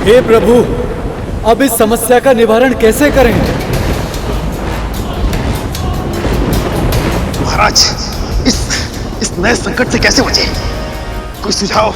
हे प्रभु, अब इस समस्या का निवारण कैसे करें? महाराज, इस नए संकट से कैसे बचें? कोई सुझाव?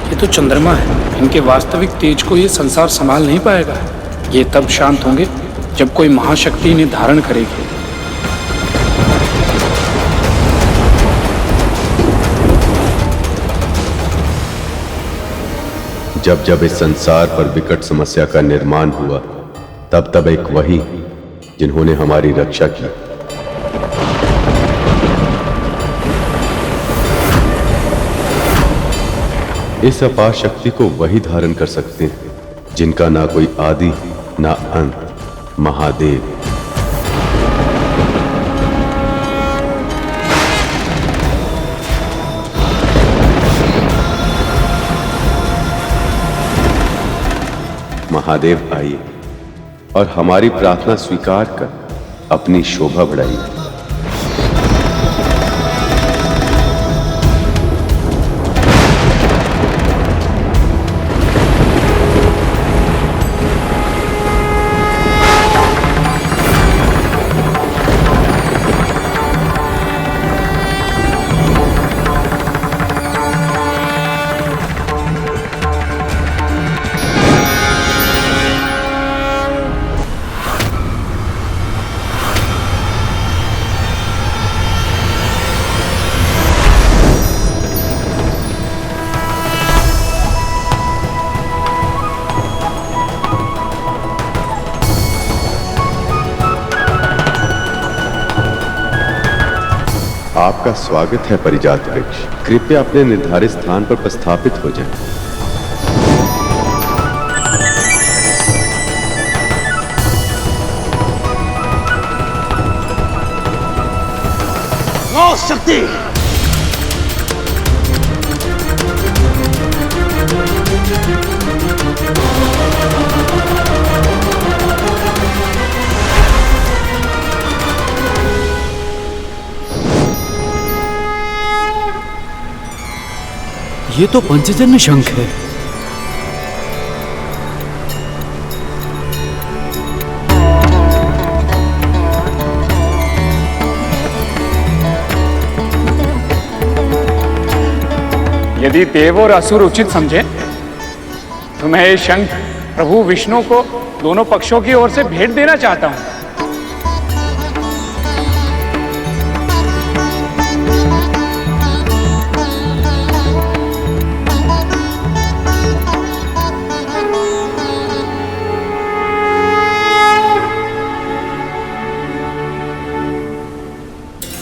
ये तो चंद्रमा है। इनके वास्तविक तेज को ये संसार संभाल नहीं पाएगा। ये तब शांत होंगे जब कोई महाशक्ति इन्हें धारण करेगी। जब जब इस संसार पर विकट समस्या का निर्माण हुआ, तब तब एक वही जिन्होंने हमारी रक्षा की। इस अपार शक्ति को वही धारण कर सकते हैं जिनका ना कोई आदि ना अंत, महादेव। महादेव आइए और हमारी प्रार्थना स्वीकार कर अपनी शोभा बढ़ाइए। आपका स्वागत है परिजात वृक्ष। कृपया अपने निर्धारित स्थान पर प्रस्थापित हो जाएं। ओ शक्ति! ये तो पंचजन्य शंख है। यदि देव और असुर उचित समझे तो मैं ये शंख प्रभु विष्णु को दोनों पक्षों की ओर से भेंट देना चाहता हूं।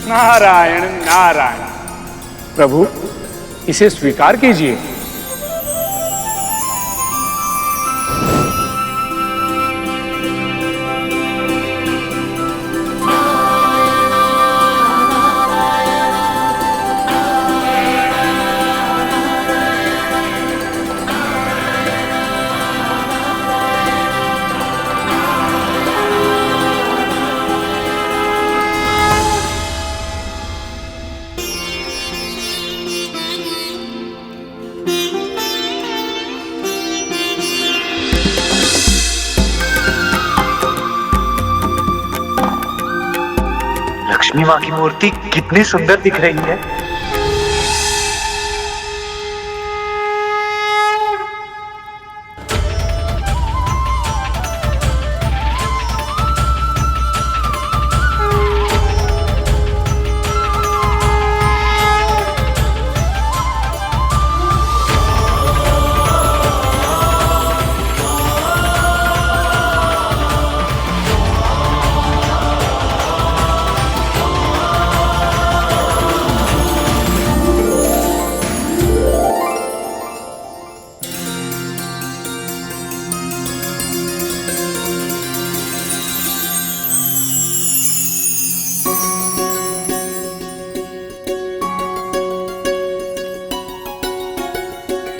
नारायण नारायण। प्रभु, इसे स्वीकार कीजिए। लक्ष्मी माँ की मूर्ति कितनी सुंदर दिख रही है।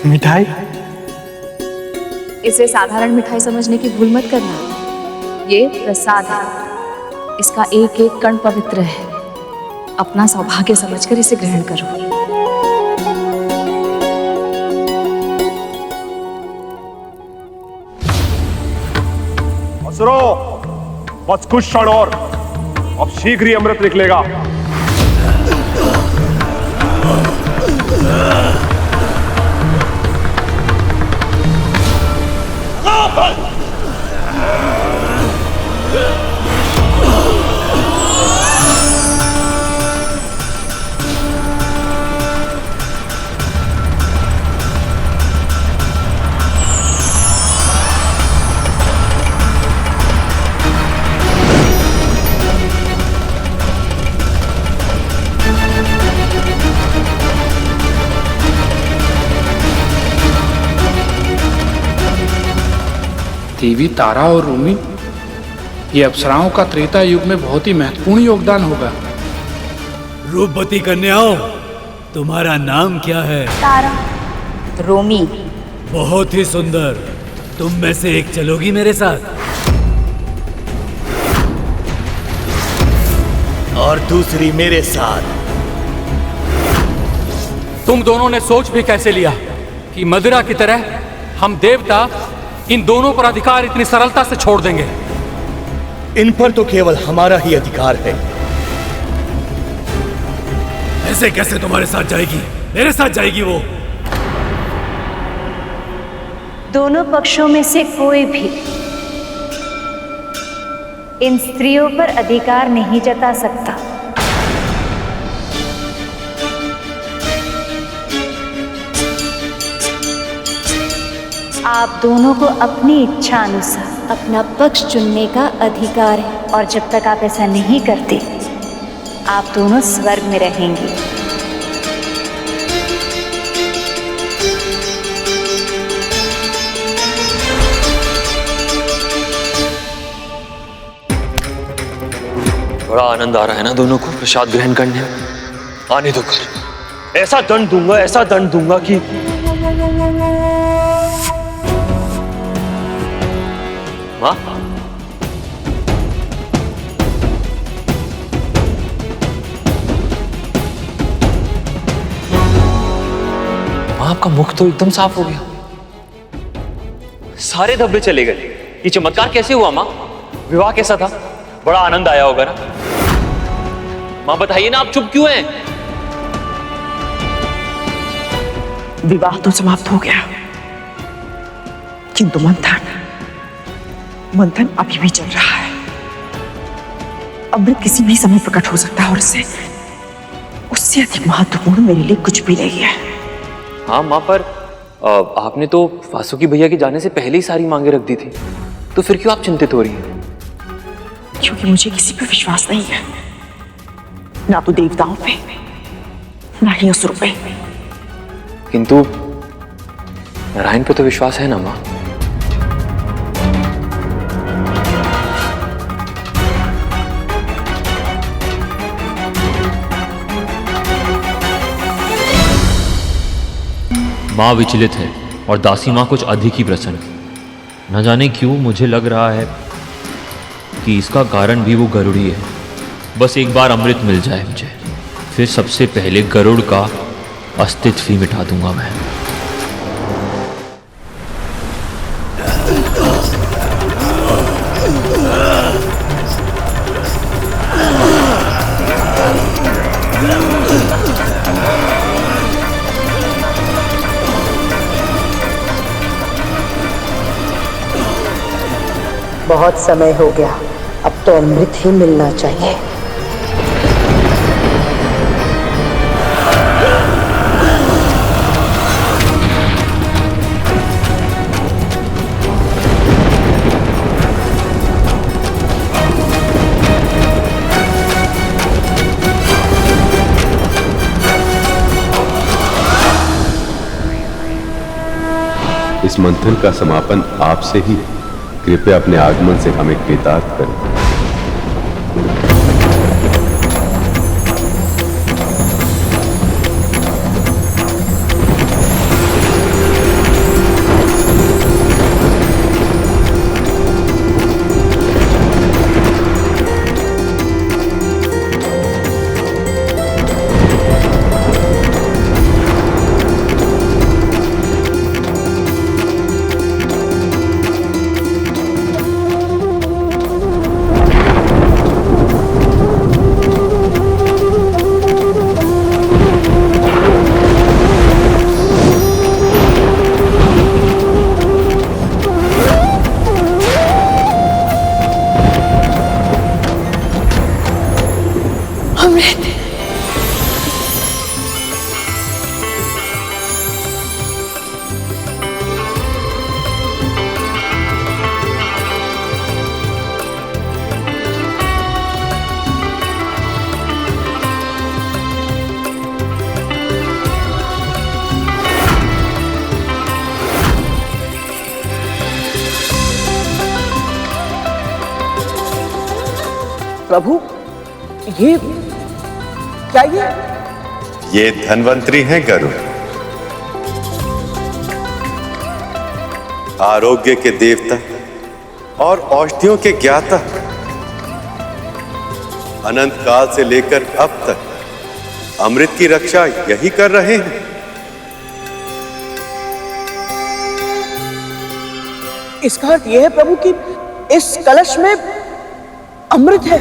मिठाई? इसे साधारण मिठाई समझने की भूल मत करना। ये प्रसाद है। इसका एक एक कण पवित्र है। अपना सौभाग्य समझकर इसे ग्रहण करो। असुरो, बस कुछ क्षण और, अब शीघ्र ही अमृत निकलेगा। देवी तारा और रूमी, ये अप्सराओं का त्रेता युग में बहुत ही महत्वपूर्ण योगदान होगा। रूपवती कन्याओं, तुम्हारा नाम क्या है? तारा, रोमी। बहुत ही सुंदर। तुम में से एक चलोगी मेरे साथ और दूसरी मेरे साथ। तुम दोनों ने सोच भी कैसे लिया कि मदिरा की तरह हम देवता इन दोनों पर अधिकार इतनी सरलता से छोड़ देंगे? इन पर तो केवल हमारा ही अधिकार है। ऐसे कैसे तुम्हारे साथ जाएगी? मेरे साथ जाएगी वो। दोनों पक्षों में से कोई भी इन स्त्रियों पर अधिकार नहीं जता सकता। आप दोनों को अपनी इच्छा अनुसार अपना पक्ष चुनने का अधिकार है, और जब तक आप ऐसा नहीं करते, आप दोनों स्वर्ग में रहेंगे। बड़ा आनंद आ रहा है ना दोनों को प्रसाद ग्रहण करने में। आने दो कर, ऐसा दंड दूंगा कि माँ, आपका मुख तो एकदम साफ हो गया, सारे धब्बे चले गए। ये चमत्कार कैसे हुआ माँ? विवाह कैसा था? बड़ा आनंद आया होगा ना? माँ बताइए ना, आप चुप क्यों हैं? विवाह तो समाप्त हो गया, किंतु मंथन अभी भी चल रहा है। अमृत किसी भी समय प्रकट हो सकता है, और उससे अधिक महत्वपूर्ण मेरे लिए कुछ भी नहीं है। हाँ माँ, पर आपने तो वासुकी भैया के जाने से पहले ही सारी मांगे रख दी थी, तो फिर क्यों आप चिंतित हो रही हैं? क्योंकि मुझे किसी पे विश्वास नहीं है, ना तो देवताओं पे, ना ही असुरों पे। किंतु नारायण पे तो विश्वास है ना माँ? माँ विचलित है और दासी माँ कुछ अधिक ही प्रसन्न। न जाने क्यों मुझे लग रहा है कि इसका कारण भी वो गरुड़ी है। बस एक बार अमृत मिल जाए मुझे, फिर सबसे पहले गरुड़ का अस्तित्व ही मिटा दूंगा मैं। बहुत समय हो गया, अब तो अमृत ही मिलना चाहिए। इस मंथन का समापन आपसे ही, कृपया अपने आगमन से हमें कृतार्थ करें। प्रभु, ये क्या ये धन्वंतरी हैं गरुड़, आरोग्य के देवता और औषधियों के ज्ञाता। अनंत काल से लेकर अब तक अमृत की रक्षा यही कर रहे हैं। इसका अर्थ यह है प्रभु कि इस कलश में अमृत है।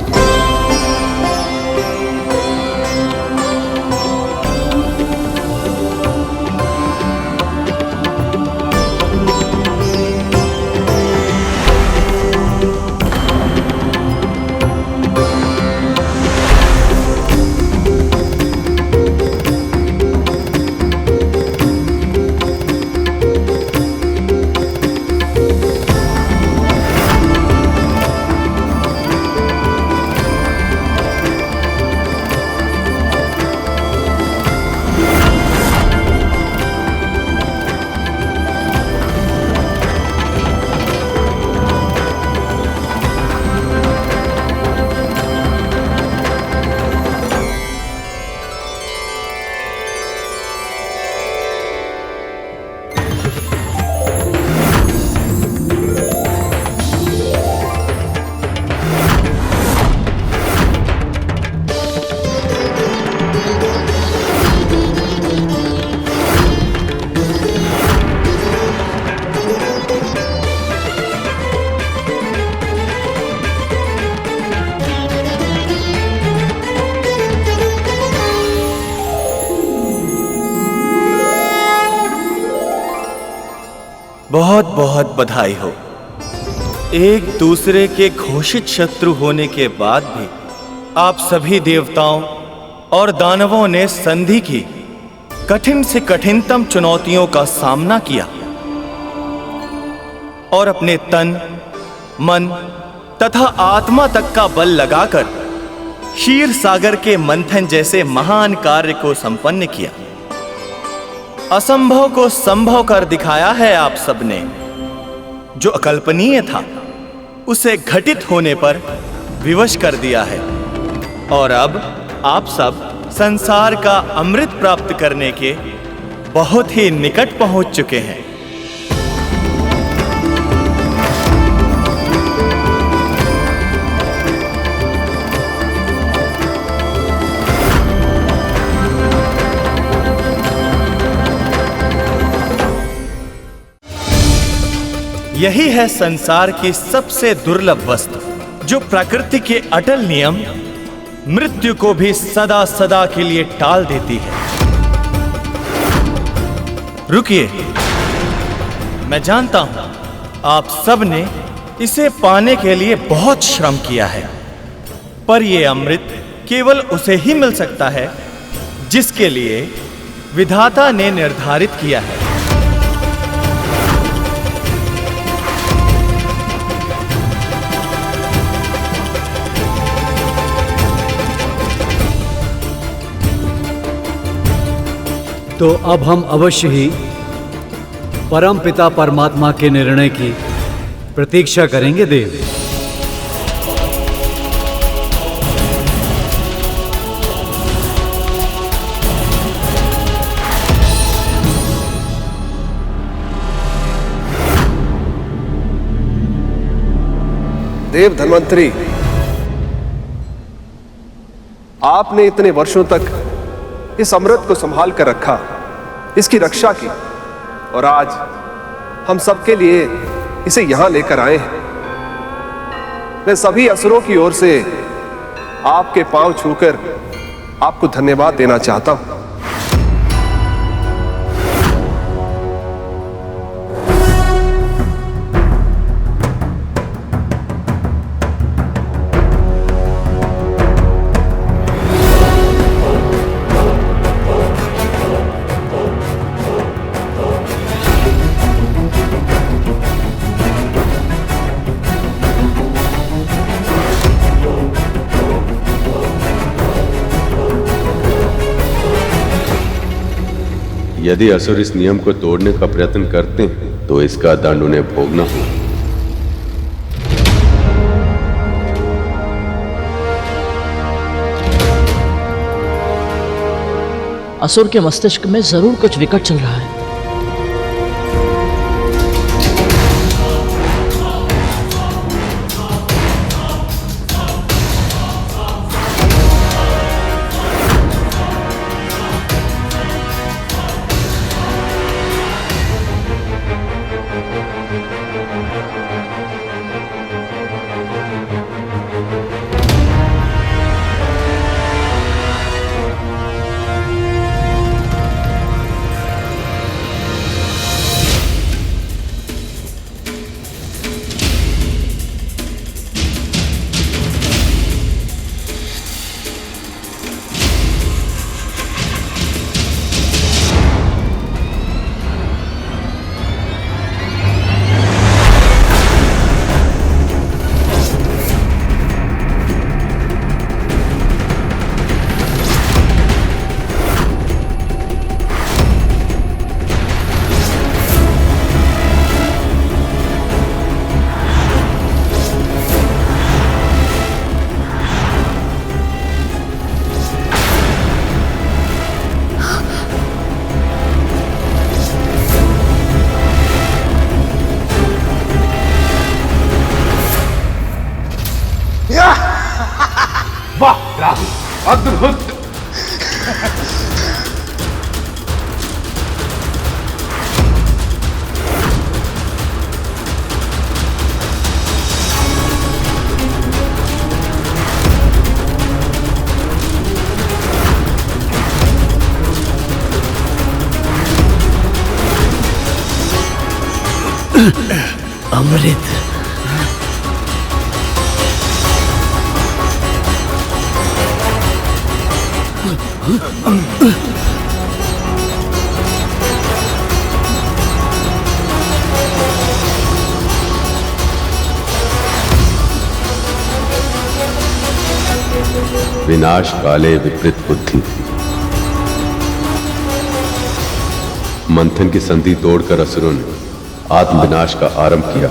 बहुत बहुत बधाई हो। एक दूसरे के घोषित शत्रु होने के बाद भी आप सभी देवताओं और दानवों ने संधि की कठिन से कठिनतम चुनौतियों का सामना किया और अपने तन, मन तथा आत्मा तक का बल लगाकर क्षीर सागर के मंथन जैसे महान कार्य को संपन्न किया। असंभव को संभव कर दिखाया है आप सबने। जो अकल्पनीय था उसे घटित होने पर विवश कर दिया है और अब आप सब संसार का अमृत प्राप्त करने के बहुत ही निकट पहुंच चुके हैं। यही है संसार की सबसे दुर्लभ वस्तु, जो प्रकृति के अटल नियम मृत्यु को भी सदा सदा के लिए टाल देती है। रुकिए, मैं जानता हूं आप सब ने इसे पाने के लिए बहुत श्रम किया है, पर यह अमृत केवल उसे ही मिल सकता है जिसके लिए विधाता ने निर्धारित किया है। तो अब हम अवश्य ही परम पिता परमात्मा के निर्णय की प्रतीक्षा करेंगे देव। देव धन्वंतरी, आपने इतने वर्षों तक इस अमृत को संभाल कर रखा, इसकी रक्षा की, और आज हम सबके लिए इसे यहां लेकर आए हैं। मैं सभी असुरों की ओर से आपके पांव छूकर आपको धन्यवाद देना चाहता हूं। यदि असुर इस नियम को तोड़ने का प्रयत्न करते हैं तो इसका दंड उन्हें भोगना होगा। असुर के मस्तिष्क में जरूर कुछ विकट चल रहा है। वाह राहुल, अद्भुत। अमृत। विनाश काले विपरीत बुद्धि। मंथन की संधि तोड़कर असुरों ने आत्मविनाश का आरंभ किया।